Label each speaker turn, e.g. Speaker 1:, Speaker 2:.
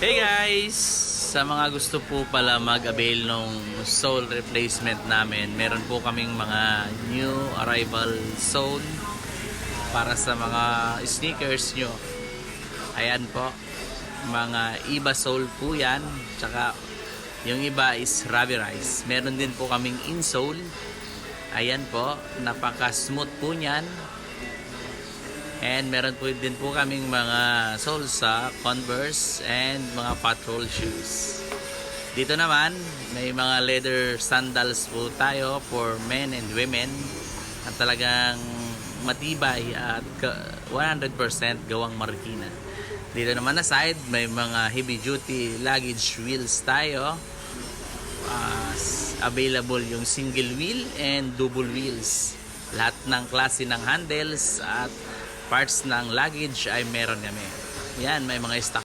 Speaker 1: Hey guys! Sa mga gusto po pala mag-avail ng sole replacement namin, meron po kaming mga new arrival sole para sa mga sneakers nyo. Ayan po, mga Iba sole po yan. Tsaka yung iba is rubberized. Meron din po kaming insole. Ayan po, napaka-smooth po niyan. And meron po din po kaming mga soles sa Converse and mga patrol shoes. Dito naman, may mga leather sandals po tayo for men and women at talagang matibay at 100% gawang Marikina. Dito naman na side, may mga heavy duty luggage wheels tayo. Available yung single wheel and double wheels. Lahat ng klase ng handles at parts ng luggage ay meron kami. Yan, may mga stock